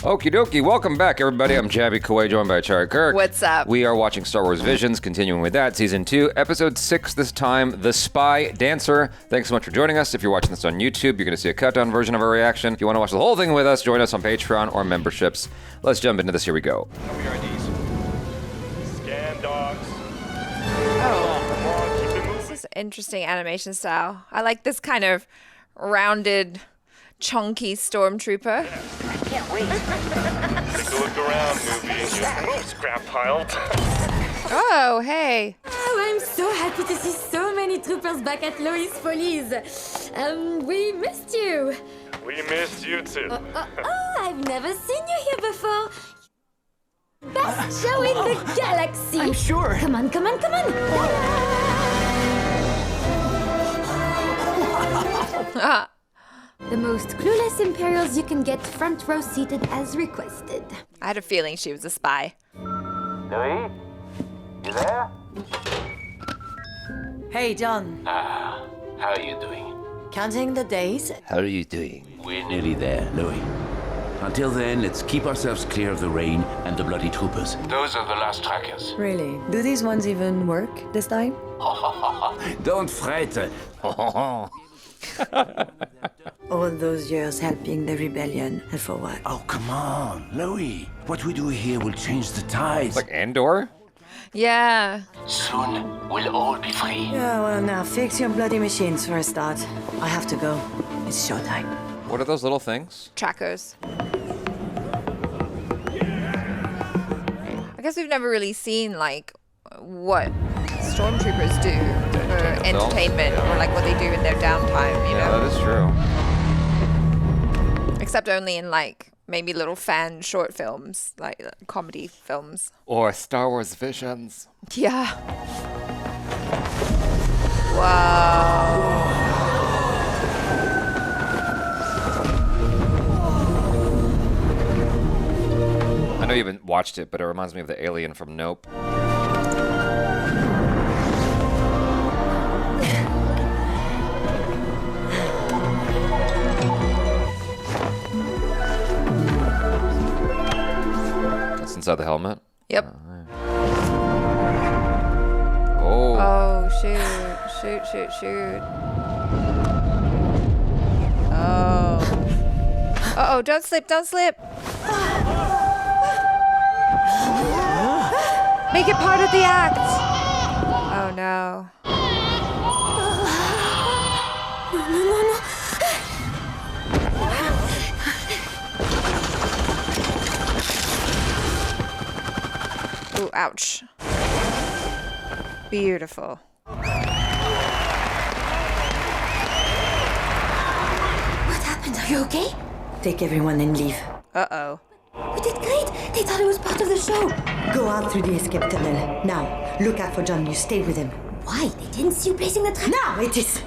Okie dokie, welcome back, everybody. I'm Javi Kawai, joined by ACHARA Kirk. What's up? We are watching Star Wars Visions, continuing with that, Season 2, Episode 6 this time, The Spy Dancer. Thanks so much for joining us. If you're watching this on YouTube, you're going to see a cut-down version of our reaction. If you want to watch the whole thing with us, join us on Patreon or memberships. Let's jump into this. Here we go. Cover your IDs. Scan dogs. Oh, Keep it moving. this is interesting animation style. I like this kind of rounded, chunky stormtrooper. Take a look around, movie. Oh, scrap pile. Oh, hey. Oh, I'm so happy to see so many troopers back at Lois Follies. We missed you. We missed you too. I've never seen you here before. Best show in the galaxy. I'm sure. Come on, come on, come on. The most clueless Imperials you can get front row seated as requested. I had a feeling she was a spy. Louis? You there? Hey, John. How are you doing? Counting the days? How are you doing? We're nearly there, Louis. Until then, let's keep ourselves clear of the rain and the bloody troopers. Those are the last trackers. Really? Do these ones even work this time? Don't fret. All those years helping the rebellion, and for what? Oh, come on, Louis. What we do here will change the tides. Like Andor? Yeah. Soon, we'll all be free. Yeah, well, now fix your bloody machines for a start. I have to go. It's showtime. What are those little things? Trackers. I guess we've never really seen, like, what stormtroopers do for entertainment or, like, what they do in their downtime, you Yeah, know? that is true. Except only in, like, maybe little fan short films, like comedy films. Or Star Wars Visions. Yeah. Wow. I know you haven't watched it, but it reminds me of the alien from Nope. That's inside the helmet. Yep. Oh. Oh, shoot. Shoot, shoot, shoot. Oh. Uh-oh, don't slip, don't slip. Make it part of the act. Oh, no. Ooh, ouch. Beautiful. What happened? Are you okay? Take everyone and leave. Uh-oh. We did great. They thought it was part of the show. Go out through the escape tunnel. Now, look out for John. You stay with him. Why? They didn't see you placing the trap. Now it is.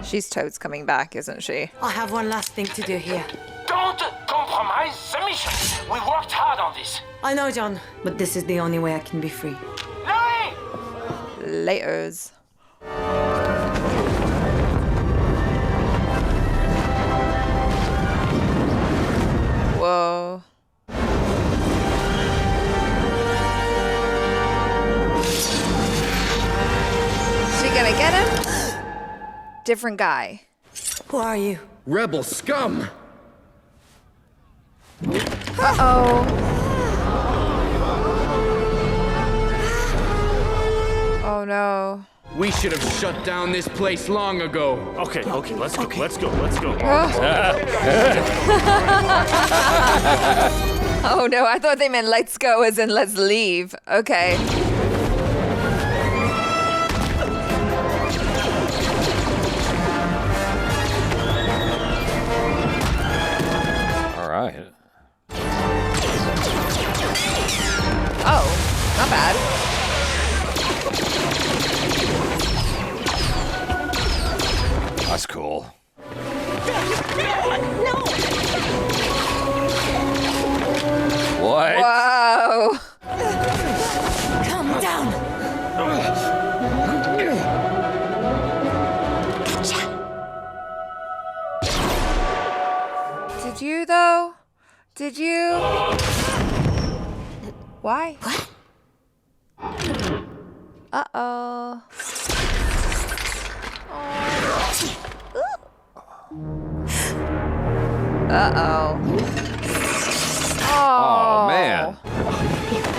She's totes coming back, isn't she? I have one last thing to do here. Don't compromise the mission. We worked hard on this. I know, John, but this is the only way I can be free. Louis! Laters. Whoa. Is she gonna get him? Different guy. Who are you? Rebel scum! Uh-oh. Oh no. We should have shut down this place long ago. Okay, let's go. Oh no, I thought they meant let's go as in let's leave. Okay. All right. Oh, not bad. That's cool. What? Whoa. Calm down. Did you though? Did you? Why? What? Uh-oh. Uh-oh. Oh, man.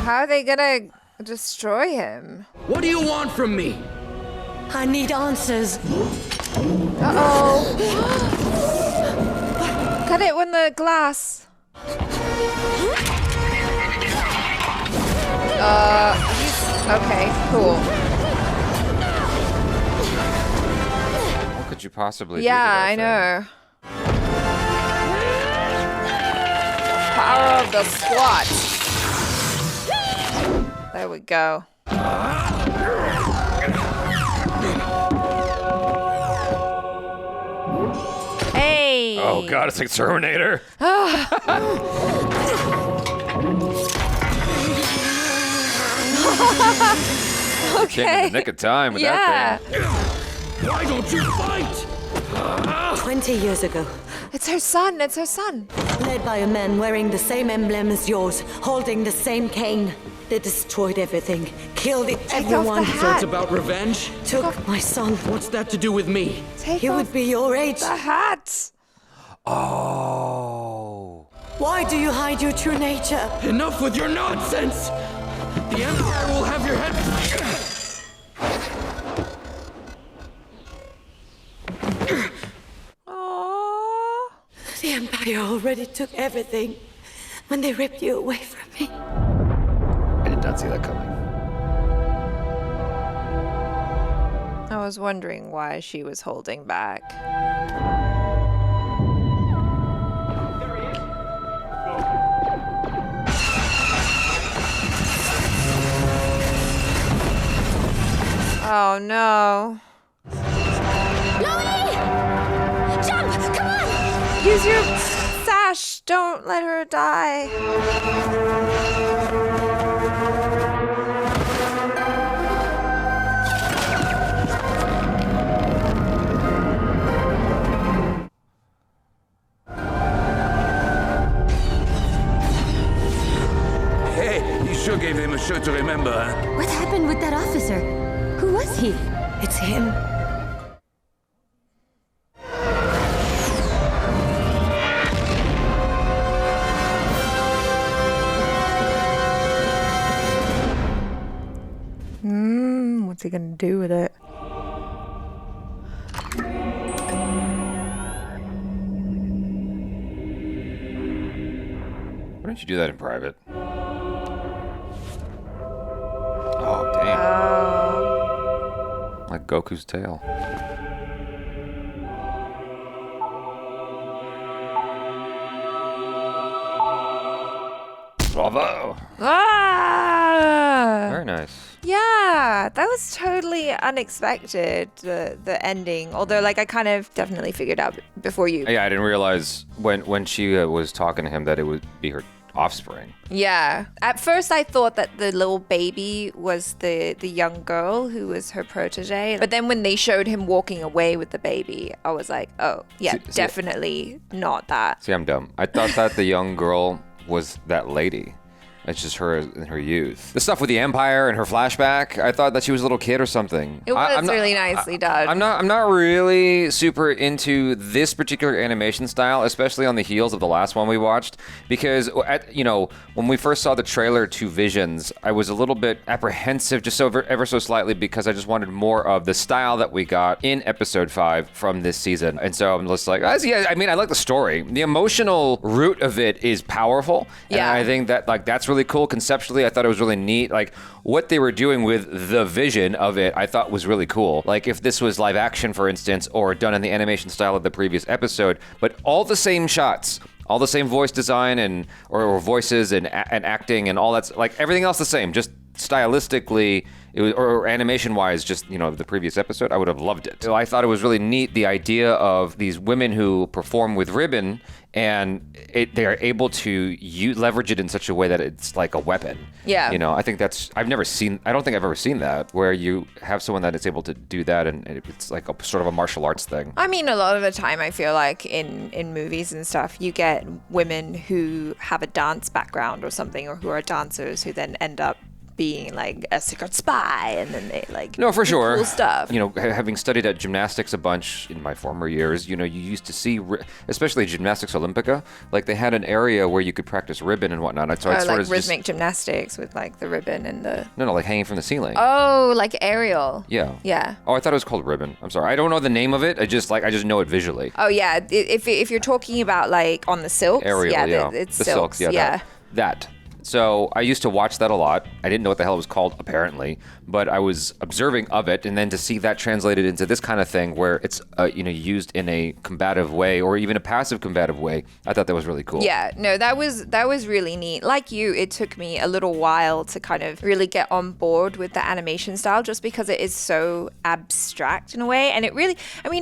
How are they gonna destroy him? What do you want from me? I need answers. Uh-oh. Cut it when the glass. Okay, cool. What could you possibly do? Yeah, to I that thing? know. Power of the squat. There we go. Hey. Oh god, it's like Terminator. Okay. Came in the nick of time with that thing. Why don't you fight? 20 years ago, It's her son. It's her son. led by a man wearing the same emblem as yours, holding the same cane. They destroyed everything, killed everyone, the So it's hat. about revenge? took my son. What's that to do with me? Take He off would be your age. the hat. Oh. Why do you hide your true nature? Enough with your nonsense! The Empire will have your head. Aww. The Empire already took everything when they ripped you away from me. I did not see that coming. I was wondering why she was holding back. Oh no. Chloe! Jump! Come on! Use your sash. Don't let her die. Hey, you sure gave him a show to remember, huh? What happened with that officer? Who was he? It's him. What's he gonna do with it? Why don't you do that in private? Oh, damn. Like Goku's tail. Bravo. Ah! Very nice. Yeah, that was totally unexpected, the ending. Although, like, I kind of definitely figured out before you. Yeah, I didn't realize when she was talking to him that it would be her offspring. Yeah. At first, I thought that the little baby was the young girl who was her protege. But then when they showed him walking away with the baby, I was like, oh, yeah, See- definitely not that. See, I'm dumb. I thought that the young girl was that lady. It's just her in her youth. The stuff with the Empire and her flashback, I thought that she was a little kid or something. It was I'm not- really nicely done. I'm not really super into this particular animation style, especially on the heels of the last one we watched, because when we first saw the trailer to Visions, I was a little bit apprehensive, just ever so slightly, because I just wanted more of the style that we got in episode 5 from this season. And so I'm just like, yeah, I mean, I like the story. The emotional root of it is powerful. Yeah. And I think that that's really cool conceptually. I thought it was really neat. Like what they were doing with the vision of it, I thought was really cool. Like if this was live action, for instance, or done in the animation style of the previous episode, but all the same shots, all the same voice design and or voices and acting and all that's like everything else the same. Just stylistically, it was, or animation-wise, just, the previous episode, I would have loved it. So I thought it was really neat, the idea of these women who perform with ribbon, and they are able to leverage it in such a way that it's like a weapon. Yeah. I think I don't think I've ever seen that, where you have someone that is able to do that, and it's like a sort of a martial arts thing. I mean, a lot of the time, I feel like in movies and stuff, you get women who have a dance background or something, or who are dancers who then end up being like a secret spy, and then they no, for do sure, cool stuff. Having studied at gymnastics a bunch in my former years, you used to see, especially Gymnastics Olympica, like they had an area where you could practice ribbon and whatnot. So like rhythmic gymnastics with like the ribbon and the no, like hanging from the ceiling. Oh, like aerial. Yeah. Oh, I thought it was called ribbon. I'm sorry, I don't know the name of it. I just know it visually. Oh yeah, if you're talking about like on the silks, aerial, it's the silks. Yeah. That. So I used to watch that a lot. I didn't know what the hell it was called, apparently, but I was observing of it, and then to see that translated into this kind of thing where it's used in a combative way or even a passive combative way, I thought that was really cool. Yeah, no, that was really neat. Like you, it took me a little while to kind of really get on board with the animation style, just because it is so abstract in a way, and it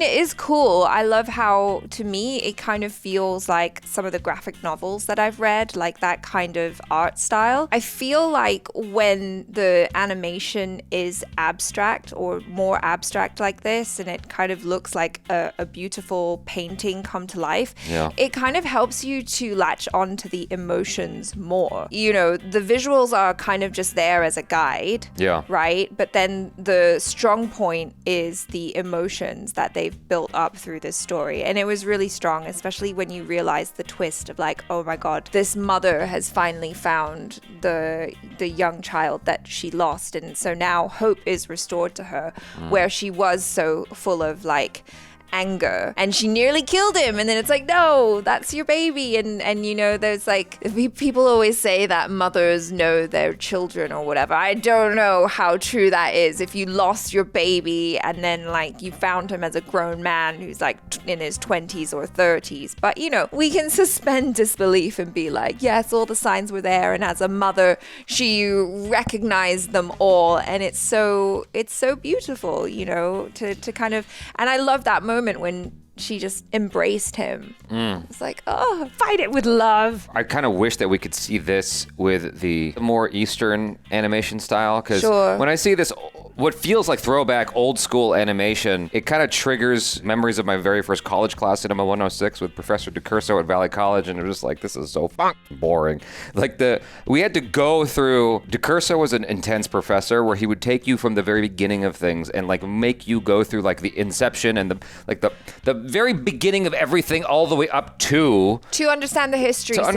is cool. I love how, to me, it kind of feels like some of the graphic novels that I've read, like that kind of art style. I feel like when the animation is abstract or more abstract like this, and it kind of looks like a beautiful painting come to life, it kind of helps you to latch on to the emotions more. The visuals are kind of just there as a guide, right? But then the strong point is the emotions that they've built up through this story. And it was really strong, especially when you realize the twist of like, oh my God, this mother has finally found the young child that she lost, and so now hope is restored to her, where she was so full of like anger and she nearly killed him, and then it's like, no, that's your baby. And there's like, people always say that mothers know their children or whatever. I don't know how true that is. If you lost your baby and then like you found him as a grown man who's like in his 20s or 30s, but we can suspend disbelief and be like, yes, all the signs were there, and as a mother she recognized them all, and it's so beautiful, to kind of, and I love that moment when she just embraced him. It's like, oh, fight it with love. I kind of wish that we could see this with the more Eastern animation style, because when I see this, what feels like throwback old school animation, it kind of triggers memories of my very first college class, Cinema 106, with Professor DeCurso at Valley College, and it was just like, this is so fucking boring. Like we had to go through, DeCurso was an intense professor where he would take you from the very beginning of things and like make you go through like the inception and the very beginning of everything all the way up to understand the history, can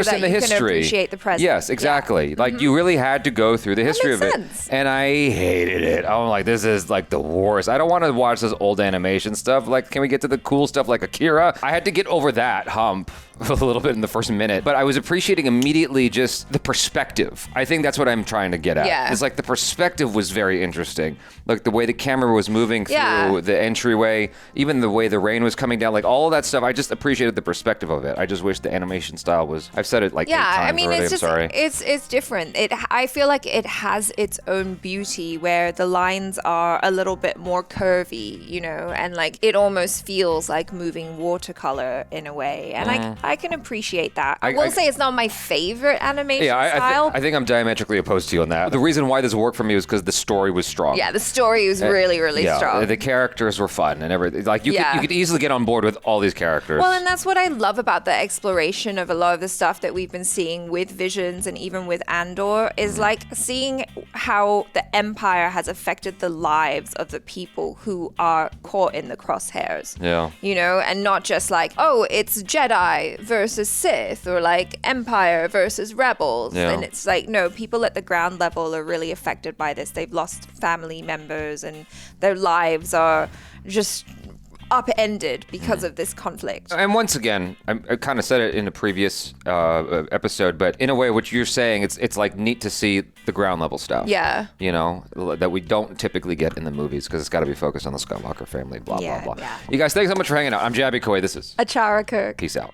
appreciate the present. Yes, exactly. Like you really had to go through the history of it. And I hated it. I'm like, this is like the worst. I don't want to watch this old animation stuff. Like, can we get to the cool stuff like ACHARA? I had to get over that hump a little bit in the first minute, but I was appreciating immediately just the perspective. I think that's what I'm trying to get at. Yeah. It's like the perspective was very interesting. Like the way the camera was moving through the entryway, even the way the rain was coming down, like all of that stuff. I just appreciated the perspective of it. I just wish the animation style was, I've said it like 8 times already, it's just, I'm sorry. It's different. I feel like it has its own beauty where the lines are a little bit more curvy, and like it almost feels like moving watercolor in a way. And I can appreciate that. I will say it's not my favorite animation style. I think I'm diametrically opposed to you on that. The reason why this worked for me was because the story was strong. Yeah, the story was really, really strong. The characters were fun and everything. Like you could easily get on board with all these characters. Well, and that's what I love about the exploration of a lot of the stuff that we've been seeing with Visions and even with Andor is like seeing how the Empire has affected the lives of the people who are caught in the crosshairs. Yeah. And not just like, oh, it's Jedi versus Sith, or like Empire versus Rebels. Yeah. And it's like, no, people at the ground level are really affected by this. They've lost family members and their lives are just upended because of this conflict. And once again, I kind of said it in a previous episode, but in a way, what you're saying, it's like neat to see the ground level stuff. Yeah. That we don't typically get in the movies because it's got to be focused on the Skywalker family, blah, blah, blah. Yeah. You guys, thanks so much for hanging out. I'm Jabby Coy. This is ACHARA Kirk. Peace out.